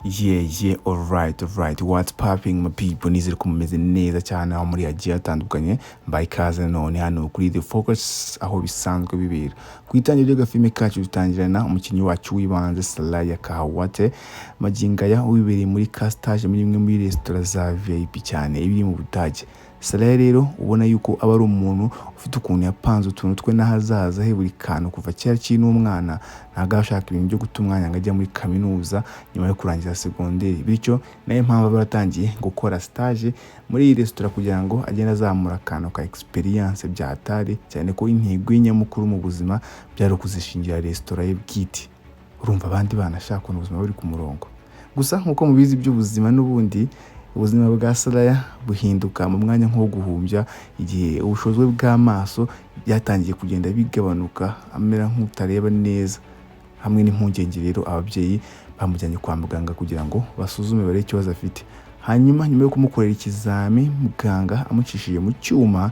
Alright. What's popping my people? Nizere ko mumeze neza cyane aho muri hagiye hatandukanye. Mbaye ikaze none hano kuri The Focus aho bisanzwe bibera. Ku itangira ry'agafilme kacu dutangirana umukinnyi wacu w'ibanze Salaya Kahawate magingaya wibereye muri castage muri imwe muri restaurant za VIP cyane ibiri mu Budage. Salaya rero ubona yuko aba ari umuntu ufite ukuntu yapanze utuntu twe n'ahazaza he buri kantu kuva kera kiri umwana ntago ashaka ibintu byo guta umwanya ngo ajya muri kaminuza nyuma yo kurangiza segonderi, bityo nayo mpamvu baratangiye gukora stage muri iyi restaurant kugira ngo agende azamura akantu ka experience bya atari cyane ko intego y'inyamukuru mu buzima byari kuzishingira restaurant ye bwite. Urumva abandi banashaka ubuzima buri ku murongo, gusa nkuko mubizi by'ubuzima n'ubundi ubuzima bwa Salaya buhinduka mu mwanya nko guhumbya igihe ubushobozi bw'amaso byatangiye kugenda bigabanuka amera nk'utareba neza. Hamwe n'impungenge rero ababyeyi bamujyanye kwa muganga kugira ngo basuzume bare ikibazo afite. Nyuma yo kumukorera ikizami muganga amucishije mu cyuma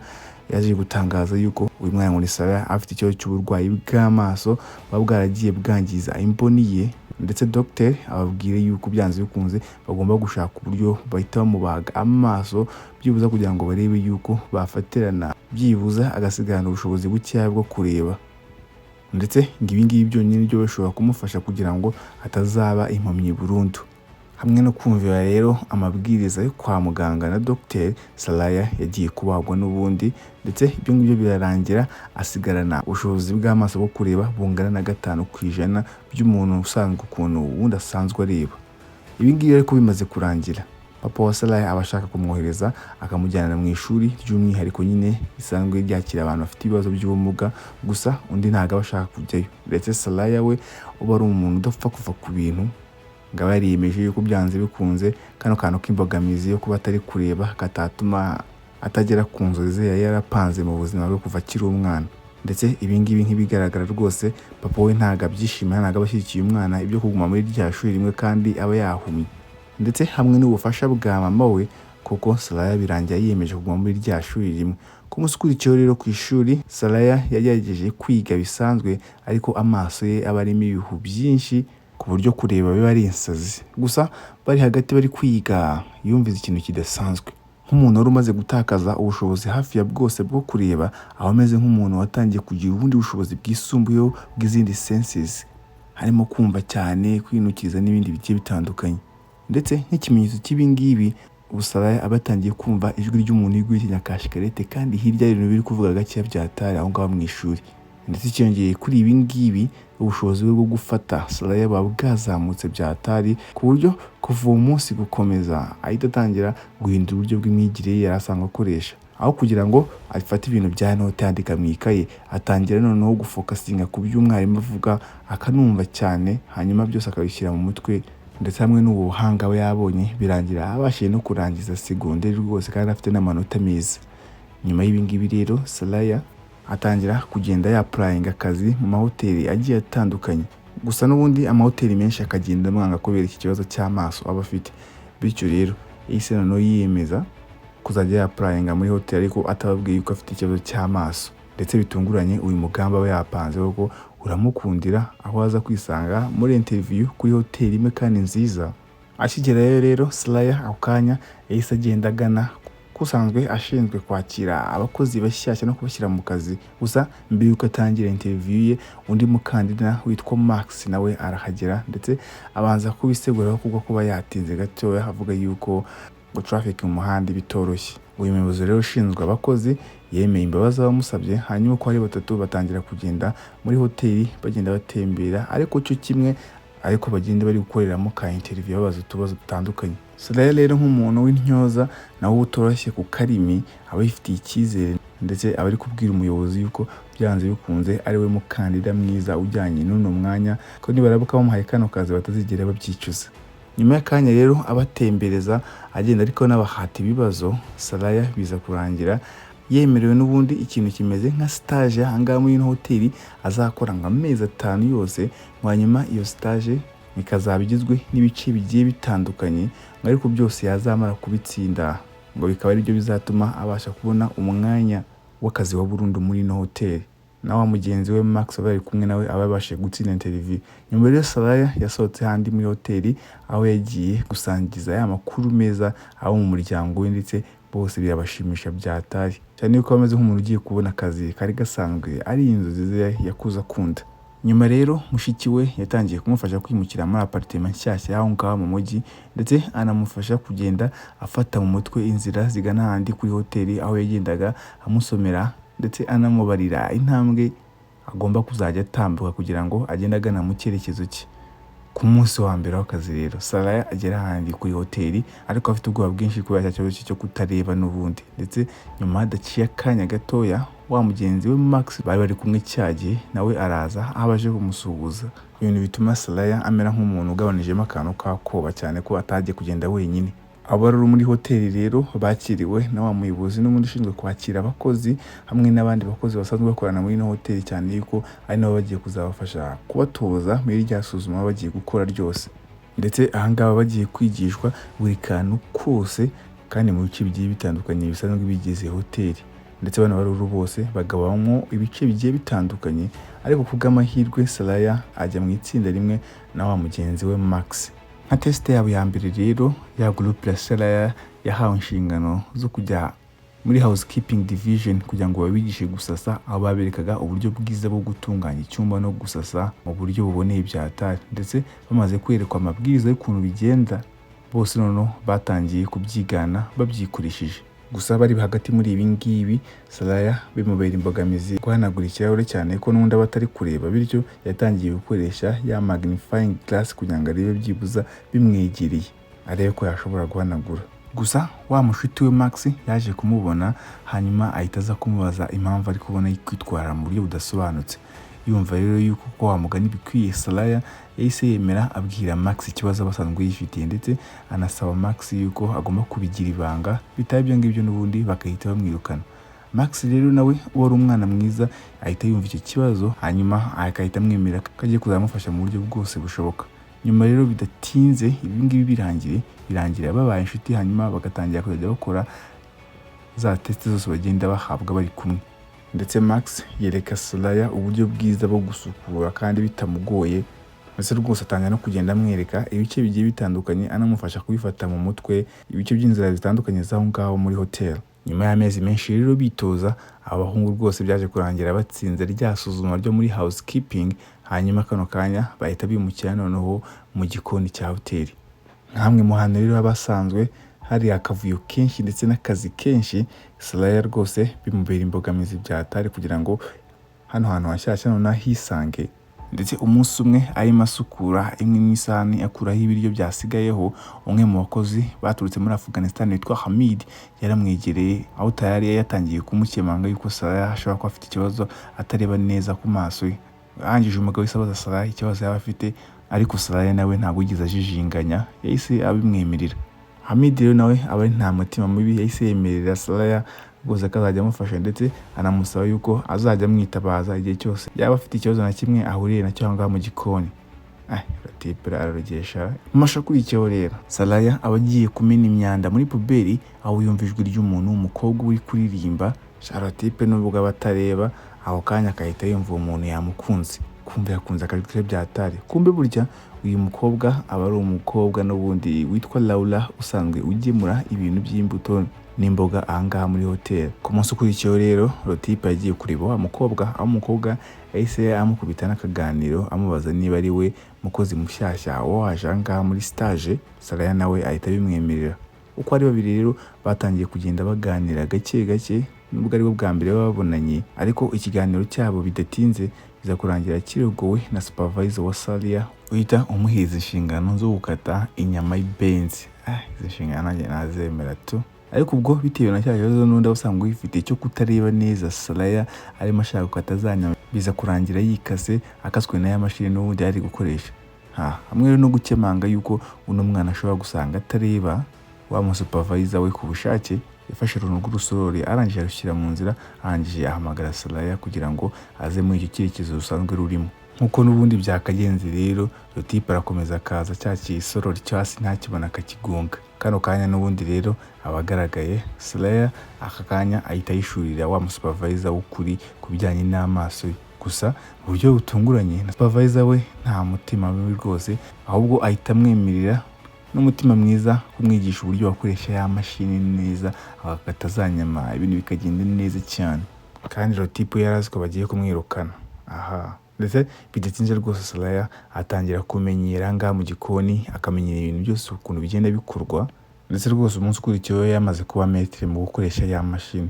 yaje gutangaza yuko uyu mwana ngo Salaya afite ikibazo cy'uburwayi bw'amaso bwaragiye bwangiza imboni ye, ndetse docteur ababwire yuko byanze bikunze bagomba gushaka uburyo bahita bamubaga amaso byibuza kugira ngo barebe yuko bafatirana byibuza agasigarana ubushobozi bukeya bwo kureba, ndetse ngibingibi byonyine byo bashobora kumufasha kugira ngo atazaba impamyi burundu. Hamwe no kumvira rero amabwiriza yo kwa muganga na docteur, Salaya yagiye kubagwa n'ubundi, ndetse ibyo ngibyo birarangira asigarana ubushobozi bw'amaso bwo kureba bungana na 5% by'umuntu usanzwe ukuntu wundi asanzwe areba. Ibi ngibi ariko bimaze kurangira, papa wa Salaya abashaka kumwohereza akamujyana mu ishuri ry'umwihariko nyine isanzwe ryakira abantu bafite ibibazo by'ubumuga, gusa undi ntago abashaka kujyayo. Ndetse Salaya we uba ari umuntu udapfa kuva ku bintu ngo aba yariyemeje yuko byanze bikunze kano kantu k'imbogamizi yo kuba atari kureba katatuma atagera ku nzozi ze yarapanze mu buzima bwe kuva akiri umwana. Ndetse ibi ngibi nk'ibigaragara rwose papa we ntago abyishimira, ntago abashyigikiye umwana ibyo kuguma muri rya shuri rimwe kandi aba yahumye. Ndetse hamwe n'ubufasha bwa mama we kuko Salaya birangiye yiyemeje kuguma muri rya shuri rimwe. Ku munsi ukurikiyeho rero ku ishuri Salaya yagerageje kwiga bisanzwe, ariko amaso ye aba arimo ibihu byinshi ku buryo kureba biba ari insazi. Gusa bari hagati bari kwiga yumvize ikintu kidasanzwe, nk'umuntu wari umaze gutakaza ubushobozi hafi ya bwose bwo kureba, aho ameze nk'umuntu watangiye kugira ubundi bushobozi bwisumbuyeho bw'izindi senses, harimo kumva cyane, kwinukiza n'ibindi bigiye bitandukanye. Ndetse nk'ikimenyetso cy'ibingibi Salaya abatangiye kumva ijwi ry'umuntu yigwitinya kashikarete kandi hirya y'ibintu biri kuvuga gake byatari aho ngaho mu ishuri. Ndetse cyongeye kuri ibi ngibi ubushobozi bwo gufata Salaya bwazamutse byatari ku buryo kuva uwo munsi gukomeza ahita atangira guhindura uburyo bw'imyigire yari asanzwe akoresha. Aho kugira ngo afate ibintu bya note yandika mu ikaye, atangira noneho gufokasinga ku by'umwarimu avuga akanumva cyane, hanyuma byose akabishyira mu mutwe. Ndetse hamwe n'ubuhanga we yabonye birangira abashije no kurangiza segonderi rwose kandi afite n'amanota meza. Nyuma y'ibingibi rero Salaya atangira kugenda yapurayinga akazi mu mahoteli agiye atandukanye, gusa n'ubundi amahoteli menshi akagenda amwanga kubera iki kibazo cy'amaso aba afite. Bityo rero yahise noneho yiyemeza kuzajya yapurayinga muri hoteli ariko atababwiye yuko afite ikibazo cy'amaso. Ndetse bitunguranye uyu mugamba we yapanze kuko uramukundira, aho aza kwisanga muri interview kuri hoteli imwe kandi nziza. Akigerayo rero Salaya ako kanya yahise agenda agana kusanzwe ashinzwe kwakira abakozi bashyashya no kubashyira mu kazi. Gusa mbere yuko atangira interview ye undi mukandida witwa Max nawe arahagera, ndetse abanza kubisegura kuko kuba yatinze gato avuga yuko traffic mu muhanda bitoroshye. Uyu muyobozi rero ushinzwe abakozi yemeye imbabazi bamusabye, hanyuma ko ari batatu batangira kugenda muri hoteli bagenda batembera, ariko cyo kimwe ariko bagenda bari gukoreramo ka interview babaza utubazo dutandukanye. Salaya rero nk'umuntu w'intyoza nawe utoroshye ku karimi aba yifitiye icyizere, ndetse aba ari kubwira umuyobozi yuko byanze bikunze ari we mukandida mwiza ujyanye n'uno mwanya, ko nibarabuka bamuhaye kano kazi batazigera babyicuza. Nyuma y'akanya rero abatembereza agenda ariko n'abahata ibibazo, Salaya biza kurangira yemerewe n'ubundi ikintu kimeze nka stage ahangaha muri hoteli azakora nka amezi 5 yose. Hanyuma iyo stage ikazaba igizwe n'ibice bigiye bitandukanye, ariko byose yazamara kubitsinda ngo bikaba ari byo bizatuma abasha kubona umwanya w'akazi wa burundu muri hoteli. na wa mugenzi we Max bari kumwe nawe ababashe gutsinda interview. Nyuma rero Saraya yasohotse handi muri hoteli aho yagiye gusangiza ya makuru meza abo mu muryango we, ndetse bose birabashimisha byatari cyane yuko bameze nk'umuntu ugiye kubona akazi kari gasanzwe ari inzozi ze yakuze akunda. Nyuma rero mushiki we yatangiye kumufasha kwimukira muri apartment nshyashya aho ngaho mu mujyi, ndetse anamufasha kugenda afata mu mutwe inzira zigana handi kuri hoteli aho yagendaga amusomera, ndetse anamubarira intambwe agomba kuzajya atambuka kugira ngo agende agana mu cyerekezo cye. Ku munsi wa mbere w'akazi rero Saraya agera handi kuri hoteli ariko afite ubwoba bwinshi kubera cya kibazo cyo kutareba n'ubundi, ndetse nyuma hadaciye akanya gatoya wa mugenzi we Max bari kumwe cyagiye nawe araza abaje kumusuhuza. Ibintu bituma Saraya amera nk'umuntu ugabanijemo akantu kakoba cyane ko atagiye kugenda wenyine. Abo rero muri hoteli rero bakiriwe na wa muyobozi n'umuntu ushinzwe kwakira abakozi hamwe n'abandi bakozi basanzwe bakorana muri ino hoteli, cyane yuko ari nabo bagiye kuzabafasha kubatoza muri rya suzuma bagiye gukora ryose. Ndetse ahangaha bagiye kwigishwa buri kantu kose kandi mu bice bigiye bitandukanye bisanzwe bigize hoteli. Ndetse bano baruru bose bagabamo ibice bigiye bitandukanye, ariko kubw'amahirwe Saraya ajya mu itsinda rimwe na wa mugenzi we Max. Nka test yabo ya mbere rero ya groupe ya Saraya yahawe inshingano zo kujya muri housekeeping division kugira ngo babigishe gusasa, aho baberekaga uburyo bwiza bwo gutunganya icyumba no gusasa mu buryo buboneye byatari. Ndetse bamaze kwerekwa amabwiriza y'ukuntu bigenda, bose noneho batangiye kubyigana babyikurishije. Gusa bari hagati muri ibi ngibi Saraya bimubera imbogamizi guhanagura ikirahure cyane ko n'undi aba atari kureba, bityo yatangiye gukoresha ya magnifying glass kugira ngo arebe byibuza bimwegereye arebe ko yashobora guhanagura. Gusa wa mushuti we Max yaje kumubona, hanyuma ahita aza kumubaza impamvu ari kubona kwitwara mu buryo budasobanutse. Yumva rero yuko ko wamugani bikwiye, Saraya yahise yemera abwira Max ikibazo basanzwe yifitiye, ndetse anasaba Max yuko agomba kubigira ibanga, bitari ibyo ngibyo n'ubundi bakahita bamwirukana. Max rero nawe wari umwana mwiza ahita yumva icyo kibazo, hanyuma akahita amwemera ko agiye kuzamufasha mu buryo bwose bushoboka. Nyuma rero bidatinze ibi ngibi birangira babaye inshuti, hanyuma bagatangira kujya bakora za test zose bagenda bahabwa bari kumwe. Ndetse Max yereka Saraya uburyo bwiza bwo gusukura kandi bitamugoye, ndetse rwose atangira no kugenda amwereka ibice bigiye bitandukanye, anamufasha kubifata mu mutwe ibice by'inzira zitandukanye z'aho ngaho muri hotel. Nyuma y'amezi menshi rero bitoza, abahungu rwose byaje kurangira batsinze rya suzuma ryo muri housekeeping, hanyuma kano kanya bahita bimukira noneho mu gikoni cya hoteli. Nkamwe mu hantu rero abasanzwe hari akavuyo kenshi ndetse n'akazi kenshi, Saraya rwose bimubera imbogamizi byatari kugira ngo hano hantu hashyashya noneho hisange. Ndetse umunsi umwe arimo asukura imwe mu isahani akuraho ibiryo byasigayeho, umwe mu bakozi baturutse muri Afghanistan witwa Hamid yaramwegereye, aho tayari yatangiye kumukemanga yuko Saraya ashobora kuba afite ikibazo atareba neza ku maso ye. Arangije umugabo wese abaza Saraya ikibazo yaba afite, ariko Saraya nawe ntabwo yigeze ajijinganya, yahise abimwemerera. Hamid rero nawe aba ari nta mutima mubi, yahise yemerera Saraya rwose akazajya amufasha, ndetse anamusaba yuko azajya amwitabaza igihe cyose yaba afite ikibazo na kimwe ahuriye nacyo aho ngaho mu gikoni. Ratipe ararogesha mashakurikiyeho rero. Saraya aba agiye kumena imyanda muri puberi, aho yumva ijwi ry'umuntu w'umukobwa uri kuririmba. Ratipe nubwo aba atareba, aho kanya akahita yumva uwo muntu yamukunze, kumva yakunze akajwi ke byatari. Kumbe burya uyu mukobwa aba ari umukobwa n'ubundi witwa Laura usanzwe ugemura ibintu by'imbuto n'imboga ahangaha muri hotel. Ku munsi ukurikiyeho rero Rotipe yagiye kureba wa mukobwa, aho umukobwa yahise amukubita n'akaganiro amubaza niba ari we mukozi mushyashya waje ahangaha muri stage. Saraya nawe ahita bimwemerera. Uko ari babiri rero batangiye kugenda baganira gake gake, nubwo ari bwo bwa mbere babonanye, ariko ikiganiro cyabo bidatinze biza kurangira kirogowe na supervisor wa Saraya uhita umuhiza inshingano zo gukata inyama y'benzi. Izo nshingano nanjye nazemera tu. Ariko ubwo bitewe na cya kibazo n'undi usanga uyifite cyo kutareba neza, Saraya arimo ashaka gukata za nyama, biza kurangira yikase akaswe na ya mashini n'ubundi yari gukoresha. Hamwe rero no gukemanga yuko uno mwana ashobora gusanga atareba, wa mu supervisor we ku bushake yafashe runtu rw'urusorori arangije arushyira mu nzira, arangije ahamagara Saraya kugira ngo aze muri icyo cyerekezo rusanzwe rurimo. nkuko n'ubundi byakagenze rero Rotipe arakomeza akaza cya kisorori cyo hasi ntakibona akakigunga. Kano kanya n'ubundi rero abagaragaye Slayer aka kanya ahita yishurira wa supervisor w'ukuri kubijyanye n'amaso ye. Gusa mu buryo butunguranye na supervisor we nta mutima mubi rwose, ahubwo ahita amwemerera n'umutima mwiza kumwigisha uburyo wakoresha ya mashini neza agakata za nyama ibintu bikagenda neza cyane. Kandi Rotipe yarazi ko bagiye kumwirukana. Ndetse bidatinze rwose Slayer atangira kumenyera ngaha mu gikoni, akamenyera ibintu byose ukuntu bigenda bikorwa. Ndetse rwose umunsi ukurikiyeho yamaze kuba maître mu gukoresha ya mashini.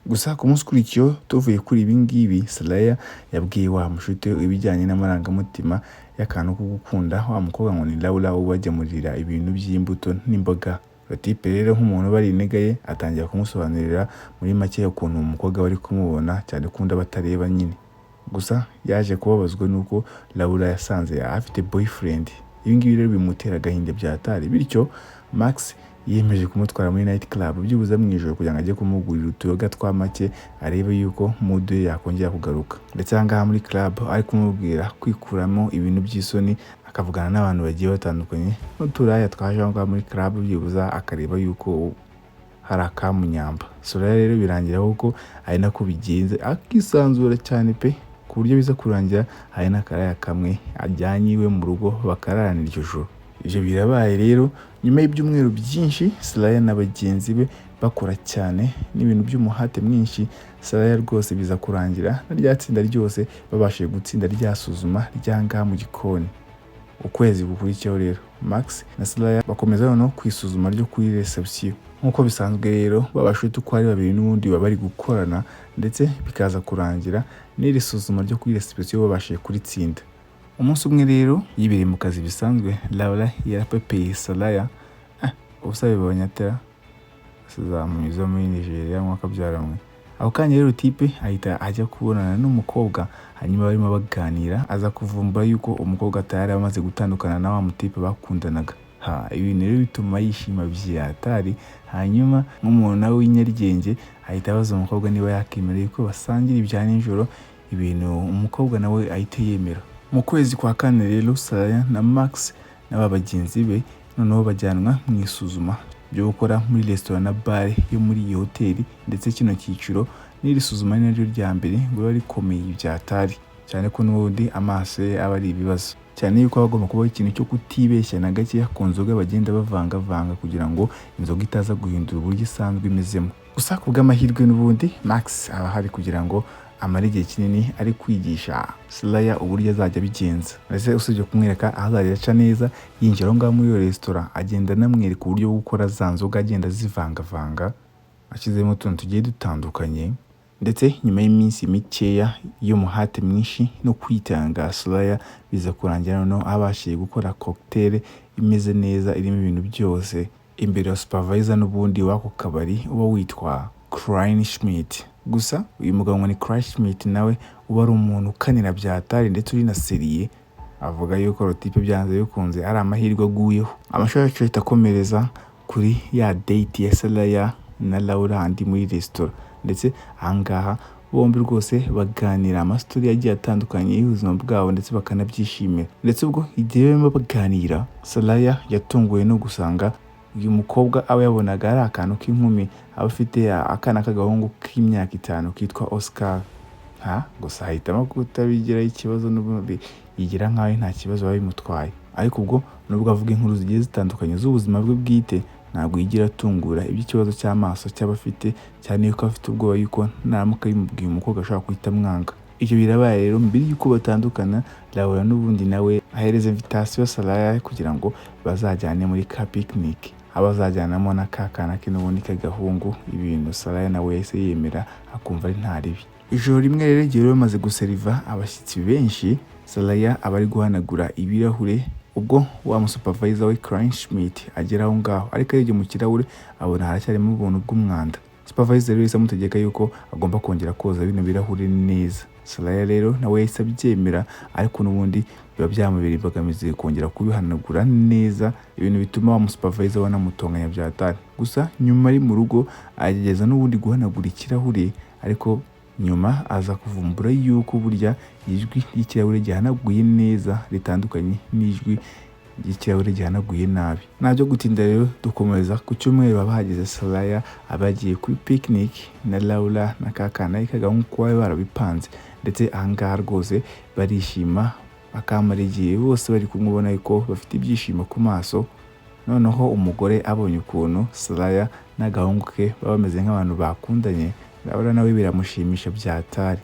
Gusa ku munsi ukurikiyeho tuvuye kuri ibi ngibi, Slayer yabwiye wa mushuti ibijyanye n'amarangamutima y'akantu ko gukunda wa mukobwa ngo ni Laura ubagemurira ibintu by'imbuto n'imboga. Rotipe rero nk'umuntu bari integaye atangira kumusobanurira muri make ukuntu umukobwa bari kumubona cyane kunda batareba nyine. Gusa yaje kubabazwa nuko Laura yasanze afite boyfriend. Ibi ngibi rero bimutera agahinda byatari, bityo Max yemeje kumutwara muri night club byubuza mu ijoro kugira ngo ajye kumugurira utuyoga twa make arebe yuko mood ye yakongera kugaruka. Ndetse ahangaha muri club ari kumubwira kwikuramo ibintu by'isoni, akavugana n'abantu bagiye batandukanye n'uturaya twaje aho muri club byubuza akareba yuko hari akamunyamba. Slayer rero birangira kuko ari nako bigenze, akisanzura cyane pe ku buryo biza kurangira hari n'akaraya kamwe ajyanye iwe mu rugo bakararana iryo joro. Ivyo birabaye rero nyuma y'ibyumweru byinshi Slayer na bagenzi be bakora cyane n'ibintu by'umuhate mwinshi. Slayer rwose biza kurangira na rya tsinda ryose babashije gutsinda ryasuzuma ryanga mu gikoni. Ukwezi gukurikiyeho rero Max na Slayer bakomeza no kwisuzuma ryo kuri reception. Nkuko bisanzwe rero babashuti uko ari babiri n'ubundi bari gukorana, ndetse bikaza kurangira n'iri suzuma ryo kuri reception babashije kuritsinda. Umunsi umwe rero yibere mu kazi bisanzwe, Laura yarapepeye Slayer ubusabe babanyatera sizamumiza muri Nigeria mwaka byaramwe. Aho kanya rero Rotipe ahita ajya kubonana n'umukobwa, hanyuma barimo baganira aza kuvumbura yuko umukobwa atari amaze gutandukana na wa mutipe bakundanaga. Ibintu rero bituma yishima byatari. Hanyuma nk'umuntu nawe w'inyarigenge ahita abaza umukobwa niba yakemereye ko basangira ibya nijoro, ibintu umukobwa nawe ahita yemera. Mu kwezi kwa kane rero Slayer na Max n'aba bagenzi be noneho bajyanwa mu isuzuma byo gukora muri restaurant na bar yo muri iyi hoteli. Ndetse kino cyiciro n'iri suzuma ni naryo rya mbere ngo bari komeye byatari, cyane ko n'ubundi amaso aba ari ibibazo, cyane yuko bagomba kubaho ikintu cyo kutibeshya na gake ku nzoga bagenda bavanga kugira ngo inzoga itaza guhindura uburyo isanzwe imezemo. Gusa ku bw'amahirwe n'ubundi Max aba hari kugira ngo amara igihe kinini ari kwigisha Slayer uburyo azajya bigenza. Ndetse usibye kumwereka azajya aca neza, yinjira aho ngaho muri iyo restaurant agenda namwereka uburyo bwo gukora za nzoga agenda zivangavanga ashyizemo utuntu tugiye dutandukanye. Ndetse nyuma y'iminsi mikeya y'umuhate mwinshi no kwitanga, Slayer biza kurangira noneho abashije gukora cocktail imeze neza irimo ibintu byose imbere ya supervisor n'ubundi wako kabari uba witwa Klein Schmidt. Gusa uyu mugabo ngo ni Klein Schmidt nawe uba ari umuntu ukanira byatari ndetse uri na seriye. Avuga yuko Rotipe byanze bikunze ari amahirwe aguyeho. Amashusho yacu itakomereza kuri ya date ya Slayer na Laura andi muri restaurant. Ndetse ahangaha bombi rwose baganira amastori yagiye atandukanye y'ubuzima bwabo ndetse bakanabyishimira. Ndetse ubwo igihe barimo baganira, Slayer yatunguwe no gusanga uyu mukobwa aba yabonaga ari akantu k'inkumi, aba afite akana k'agahungu k'imyaka 5 kitwa Oscar. Gusa ahitamo kutabigiraho ikibazo n'ubundi yigira nkaho nta kibazo babimutwaye. Ariko ubwo nubwo avuga inkuru zigiye zitandukanye z'ubuzima bwe bwite, ntabwo yigira atungura iby'ikibazo cy'amaso cy'abafite, cyane yuko afite ubwoba yuko naramuka yimubwiye umukobwa ashobora guhita mwanga. Icyo birabaye rero mbere yuko batandukana, Laura n'ubundi nawe ahereza invitation Slayer kugira ngo bazajyane muri ka picnic. Abazajyanamo na kakana ke n'ubundi k'agahungu. Ibintu Slayer nawe yahise yemera akumva ari nta ribi. Ijoro rimwe rero igihe bamaze guseriva abashyitsi benshi, Slayer aba ari guhanagura ibirahure, ubwo wa supervisor we Klein Schmidt agera aho ngaho, ariko arebye mu kirahure abona haracyarimo ubuntu bw'umwanda. Supervisor rero yamutegeka yuko agomba kongera koza bino birahure neza. Slayer rero nawe yahise abyemera, ariko n'ubundi biba byamubera imbogamizi kongera kubihanagura neza, ibintu bituma wa supervisor wanamutonganya byatari. Gusa nyuma ari mu rugo agerageza n'ubundi guhanagura ikirahure, ariko nyuma aza kuvumbura yuko burya ijwi ry'ikirahure gihanaguye neza ritandukanye n'ijwi ry'ikirahure gihanaguye nabi. Ntabyo gutinda rero dukomeza ku cyumweru baba hagize Soraya abagiye kuri picnic na Laura na kakana ikaga nk'uko bari barabipanze, ndetse ahangaha rwose barishima bakamara igihe bose bari kumubona yuko bafite ibyishimo ku maso. Noneho umugore abonye ukuntu Soraya n'agahungu ke baba bameze nk'abantu bakundanye, Laura nawe biramushimisha byatari.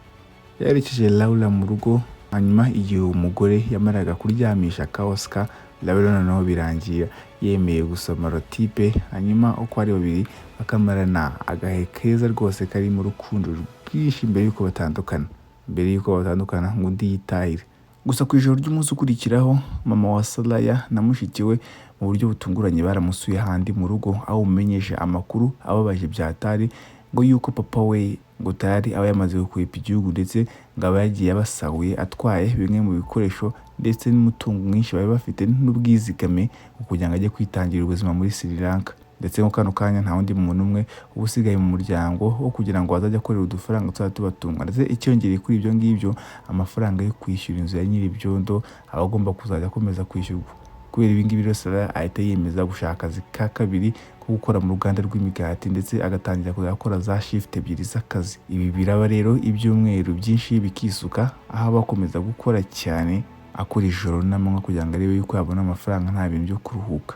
Yarekeje Laura mu rugo, hanyuma igihe umugore yamaraga kuryamisha ka Oscar, Laura noneho birangira yemeye gusoma rotipe, hanyuma uko ari babiri bakamarana agahe keza rwose kari mu rukundo rwinshi mbere yuko batandukana ngo undi yitahire. Gusa ku ijoro ry'umunsi ukurikiraho mama wa Soraya na mushiki we mu buryo butunguranye baramusuye ahandi mu rugo, aho umumenyesha amakuru ababaje byatari ngo yuko papa we ngo tayari aba yamaze gukwepa igihugu, ndetse ngo aba yagiye abasahuye atwaye bimwe mu bikoresho ndetse n'umutungo mwinshi bari bafite n'ubwizigame kugira ngo ajye kwitangira ubuzima muri Sri Lanka. Ndetse mu kano kanya nta wundi muntu umwe uba usigaye mu muryango wo kugira ngo azajye akorera udufaranga tuzaba tubatunga, ndetse icyongereye kuri ibyo ngibyo amafaranga yo kwishyura inzu ya nyir'ibyondo aba agomba kuzajya akomeza kwishyurwa. Kubera ibi ngibi rero Soraya ahita yemeza gushaka akazi ka kabiri ko gukora mu ruganda rw'imigati, ndetse agatangira kuzakora za shift ebyiri z'akazi. Ibi biraba rero ibyumweru byinshi bikisuka, aho bakomeza gukora cyane akora ijoro n'amanywa kugira ngo arebe yuko yabona amafaranga nta bintu byo kuruhuka.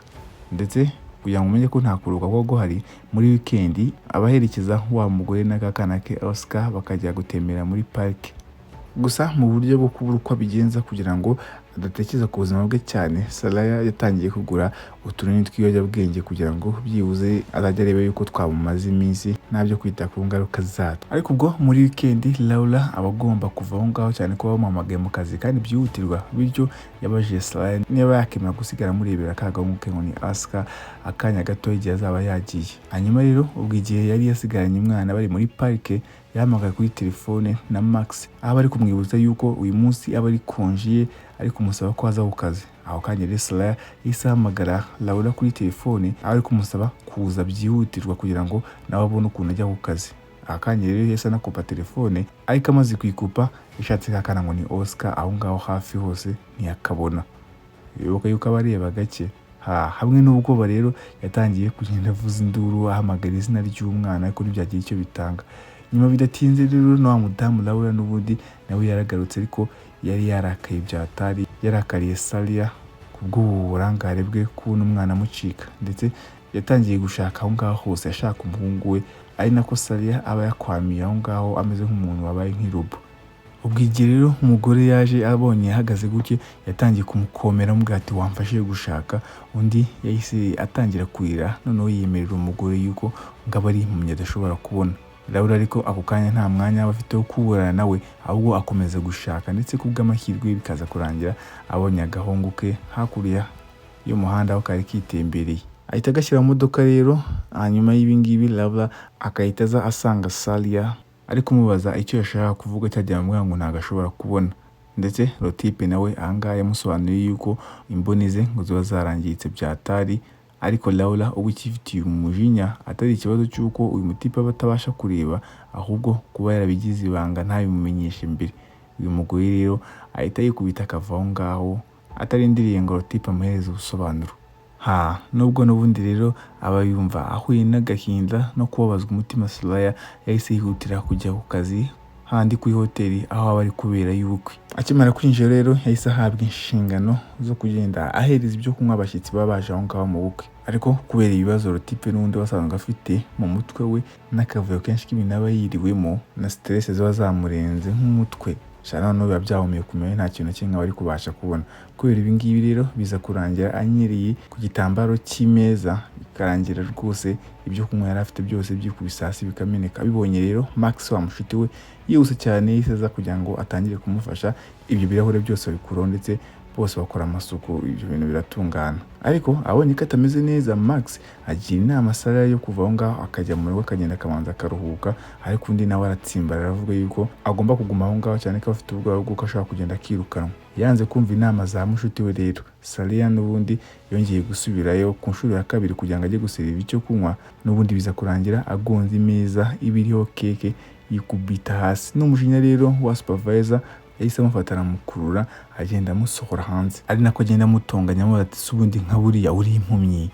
Ndetse kugira ngo umenye ko nta kuruhuka kuko guhari muri weekend abaherekeza wa mugore n'akana ke Oscar bakajya gutembera muri parike. Gusa mu buryo bwo kubura uko abigenza kugira ngo adatekereza ku buzima bwe cyane, Soraya yatangiye kugura utunini tw'ibiyobyabwenge kugira ngo byibuze azajya areba yuko twamumaze iminsi ntabyo kwita ku ngaruka zatwo. Ariko ubwo muri weekend Laura aba agomba kuva aho ngaho cyane ko bamuhamagaye mu kazi kandi byihutirwa, bityo yabajije Soraya niba yakemera gusigara murebera akagahungu ke ngo ni Oscar akanya gato igihe azaba yagiye. Hanyuma rero ubwo igihe yari yasigaranye umwana bari muri parike, yahamagaye kuri telefone na Max aho bari kumwibutsa yuko uyu munsi aba ari konjiye, ari kumusaba ko aza ku kazi. Aho kanya rero Soraya yahise ahamagara Laura kuri telefone aho ari kumusaba kuza byihutirwa kugira ngo nawe abone ukuntu ajya ku kazi. Aha kanya rero yahise anakupa telefone, ariko amaze kuyikupa yashatse kakana ngo ni Oscar aho ngaho hafi hose ntiyakabona. Bibuka yuko aba areba gake. Hamwe n'ubwoba rero yatangiye kugenda avuza induru ahamagara izina ry'umwana, ariko ntibyagira icyo bitanga. Nyuma bidatinze rero na wa mudamu Laura n'ubundi nawe yaragarutse, ariko yari yarakaye byatari, yarakariye Soraya kubw'uburangare bwe kubona umwana amucika, ndetse yatangiye gushaka aho ngaho hose ashaka umuhungu we, ari nako Soraya aba yakwamiye aho ngaho ameze nk'umuntu wabaye nk'irobo. Ubwo igihe rero umugore yaje abonye ahagaze gutya yatangiye kumukomera amubwira ati wamfashije gushaka, undi yahise atangira kurira, noneho yemerera umugore yuko ngaba ari impumyi adashobora kubona. Laura ariko ako kanya nta mwanya aba afite wo kuburana nawe, ahubwo akomeza gushaka, ndetse kubw'amahirwe bikaza kurangira abonye agahungu ke hakurya y'umuhanda aho kari kitembereye. Ahita agashyira mu modoka rero, hanyuma y'ibi ngibi Laura akahita aza asanga Soraya ari kumubaza icyo yashaka kuvuga cyajya mu ngo ntago ashobora kubona, ndetse rotipe nawe ahangaha yamusobanuriye yuko imboni ze ngo ziba zarangiritse byatari. Ariko Laura ubu ikifitiye umujinya atari ikibazo cy'uko uyu mutipe aba atabasha kureba, ahubwo kuba yarabigize ibanga ntabimumenyeshe mbere. Uyu mugore rero ahita yikubita akava aho ngaho atarindiriye ngo rotipe amuhereze ubusobanuro. Nubwo n'ubundi rero aba yumva ahuye n'agahinda no kubabazwa umutima, Soraya yahise yihutira kujya ku kazi handi kuri hoteli aho aba ari kubera y'ubukwe. Akimara kwinjira rero yahise ahabwa inshingano zo kugenda ahereza ibyo kunywa abashyitsi baba baje aho ngaho mu bukwe. Ariko kubera ibibazo rotipe n'undi wasanzwe afite mu mutwe we n'akavuyo kenshi k'ibintu aba yiriwemo na stress ziba zamurenze nk'umutwe, shana no biba byahumye kumenya nta kintu kimwe bari kubasha kubona. Kubera ibi ngibi rero biza kurangira anyereye ku gitambaro cy'imeza, bikarangira rwose ibyo kunywa yari afite byose byikubise hasi bikameneka. Bibonye rero Max wa mushiti we yihuse cyane yahise aza kugira ngo atangire kumufasha, ibyo birahure byose babikuraho, ndetse bose bakora amasuku, ibyo bintu biratungana. Ariko abonye ko atameze neza, Max agira inama Soraya yo kuva aho ngaho akajya mu rugo akagenda akabanza akaruhuka, ariko undi nawe aratsimbarara aravuga yuko agomba kuguma aho ngaho cyane ko afite ubwoba bw'uko ashobora kugenda akirukanwa. Yanze kumva inama za mushuti we rero, Soraya n'ubundi yongeye gusubirayo ku nshuro ya kabiri kugira ngo ajye guseriva icyo kunywa, n'ubundi biza kurangira agonze imeza ibiriho keke yikubita hasi. N'umujinya rero wa supervisor yahise amufata aramukurura agenda amusohora hanze, ari nako agenda amutonganya amubaza ati se ubundi nka buriya uri impumyi?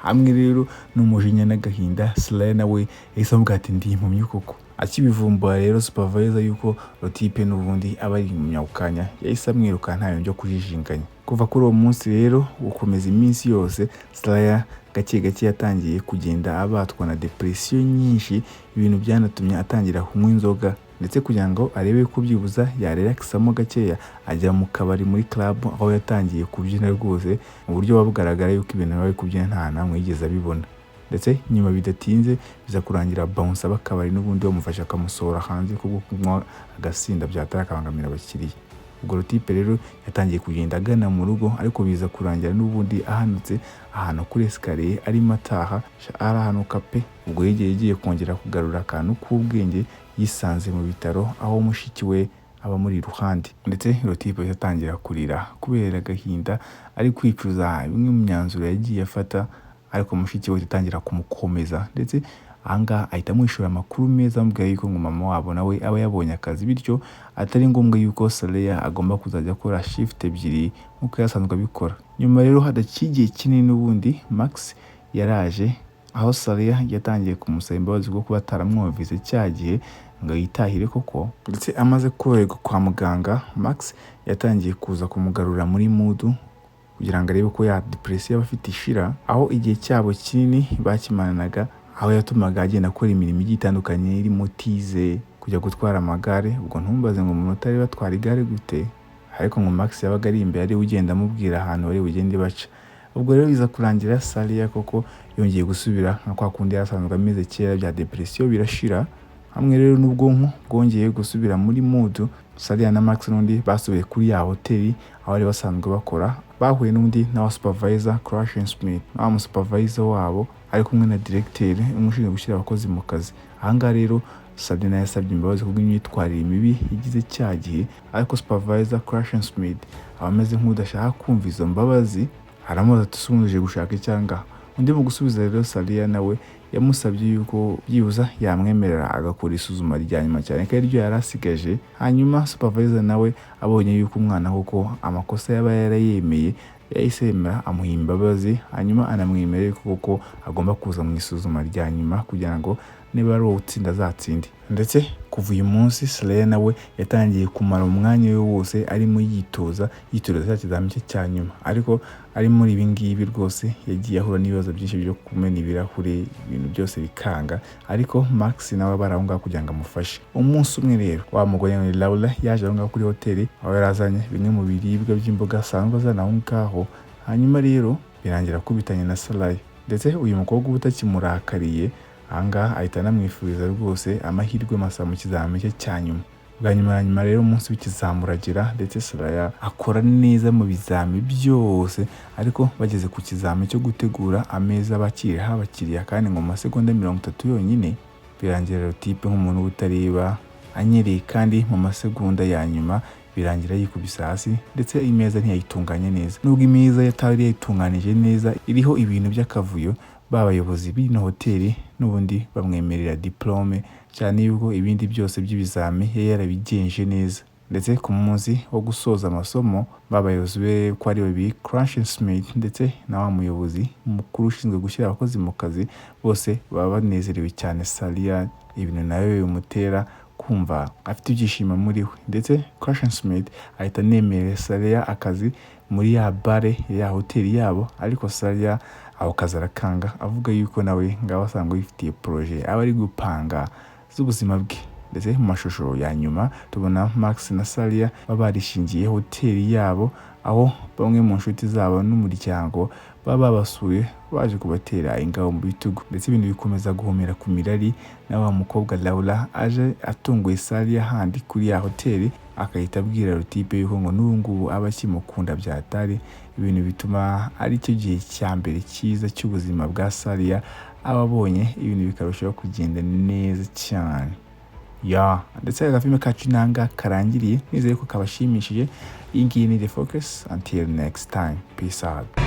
Hamwe rero n'umujinya n'agahinda Salaya nawe yahise avuga ati ndi impumyi koko. Akibivumbura rero supervisor yuko Rotipe n'ubundi aba ari umunyakanya yahise amwiruka nta bintu byo kujijinganya. Kuva kuri uwo munsi rero gukomeza iminsi yose Salaya gake gake yatangiye kugenda abatwa na depression nyinshi, ibintu byanatumye atangira kunywa inzoga, ndetse kugira ngo arebe ko byibuza yarelaxamo gakeya ajya mu kabari muri club, aho yatangiye kubyina rwose mu buryo babugaragara yuko ibintu bari kubyina nta namwe yigeze abibona. Ndetse nyuma bidatinze biza kurangira bounce abakabari n'ubundi bamufasha akamusohora hanze kubwo kunywa agasinda byatara akabangamira abakiriya. Ubwo Rotipe rero yatangiye kugenda agana mu rugo, ariko biza kurangira n'ubundi ahanutse ahantu kuri escalier arimo ataha arahanuka pe. Ubwo yagiye kongera kugarura akantu k'ubwenge yisanze mu bitaro aho mushiki we aba muri ruhande, ndetse Rotipe yatangira kurira kubera agahinda ari kwicuza bimwe mu myanzuro yagiye afata, ariko mushiki we yatangira kumukomeza, ndetse ahanga ahita amwishura amakuru meza amubwira yuko ngo mama wabo nawe aba yabonye akazi, bityo atari ngombwa yuko Salaya agomba kuzajya akora shift ebyiri nk'uko yasanzwe abikora. Nyuma rero hadacigiye kinini n'ubundi Max yaraje, aho Salaya yatangiye kumusaba imbabazi bwo kuba ataramwumvise cya gihe ngo yitahire koko. Ndetse amaze korerwa kwa muganga, Max yatangiye kuza kumugarura muri mood kugira ngo arebe ko ya depression yaba afite ishira, aho igihe cyabo kinini bakimananaga, aho yatumaga agenda akora imirimo itandukanye irimo tize, kujya gutwara amagare. Ubwo ntumbaze ngo umuntu utari batwara igare gute, ariko ngo Max yabaga ari imbere ari ugenda amubwira ahantu bari bugende baca. Ubwo rero biza kurangira Salaya koko yongeye gusubira nka kwa kundi yasanzwe ameze kera, bya depression birashira, hamwe rero n'ubwonko bwongeye gusubira muri mood. Salaya na Max n'undi basubiye kuri ya hoteli aho bari basanzwe bakora, bahuye n'undi na supervisor Crashing Smith, na supervisor wabo ari kumwe na directeur umushinzwe gushyira abakozi mu kazi. Ahanga rero Salaya yasabye imbabazi kubw'imyitwarire mibi yagize cya gihe, ariko supervisor Crashing Smith abameze nk'udashaka kumva izo mbabazi, aramubaza ati usubije gushaka icyanga. Undi mu gusubiza rero Salaya nawe yamusabye yuko byibuza yamwemerera agakora isuzuma rya nyuma cyane ko iryo yarasigaje. Hanyuma supervisor nawe abonye yuko umwana koko amakosa yaba yarayemeye, yahise yemera amuha imbabazi, hanyuma anamwemerera kuko agomba kuza mu isuzuma rya nyuma kugira ngo niba ari utsinda azatsinde. Ndetse kuva uyu munsi Salaya nawe yatangiye kumara umwanya we wose arimo yitoza cya kizamini cye cya nyuma, ariko ari muri ibi ngibi rwose yagiye ahura n'ibibazo byinshi byo kumena ibirahure, ibintu byose bikanga, ariko Max nawe barahunga kugira ngo amufashe. Umunsi umwe rero wa mugore wa Laura yaje aho kuri hoteli, aho yarazanye bimwe mu biribwa by'imboga asanzwe azana aho ngaho. Hanyuma rero birangira kubitanye na Salaya, ndetse uyu mukobwa utakimurakariye ahanga ahita anamwifuriza rwose amahirwe masa mu kizamini cye cya nyuma. Bwa nyuma rero umunsi w'ikizamuragira, ndetse Salaya akora neza mu bizami byose, ariko bageze ku kizamini cyo gutegura ameza bakiriha abakiriya kandi ngo mu masegonda 30 yonyine, birangira Rotipe nk'umuntu utareba anyereye, kandi mu masegonda ya nyuma birangira yikubisa hasi, ndetse imeza ntiyayitunganye neza. Nubwo imeza yatari yayitunganije neza iriho ibintu by'akavuyo, babayobozi b'ino hoteli n'ubundi bamwemerera diplome, cyane yuko ibindi byose by'ibizami yarabigenje neza. Ndetse ku munsi wo gusoza amasomo, babayobozi be ko ari babiri, Crashing Smith ndetse na wa muyobozi mukuru ushinzwe gushyira abakozi mu kazi, bose baba banezerewe cyane Salaya, ibintu nawe bimutera kumva afite ibyishimo muri we. Ndetse Crashing Smith ahita anemerera Salaya akazi muri ya bare ya hoteli yabo, ariko Salaya aho kazi arakanga, avuga yuko nawe ngaho asanzwe yifitiye projet aba ari gupanga z'ubuzima bwe. Ndetse mu mashusho ya nyuma tubona Max na Salaya baba barishingiye hoteli yabo, aho bamwe mu nshuti zabo n'umuryango baba babasuye baje kubatera ingabo mu bitugu. Ndetse ibintu bikomeza guhomera ku mirari, na wa mukobwa Laura aje atunguye Salaya handi kuri ya hoteli, akahita abwira Rotipe yuko ngo n'ubungubu aba akimukunda byatari, ibintu bituma ari cyo gihe cya mbere cyiza cy'ubuzima bwa Salaya ababonye, ibintu bikarushaho kugenda neza cyane. Ndetse agafilme kacu nanga karangiriye, nizeye ko kabashimishije. Iyi ngiyi ni The Focus, until next time, peace out.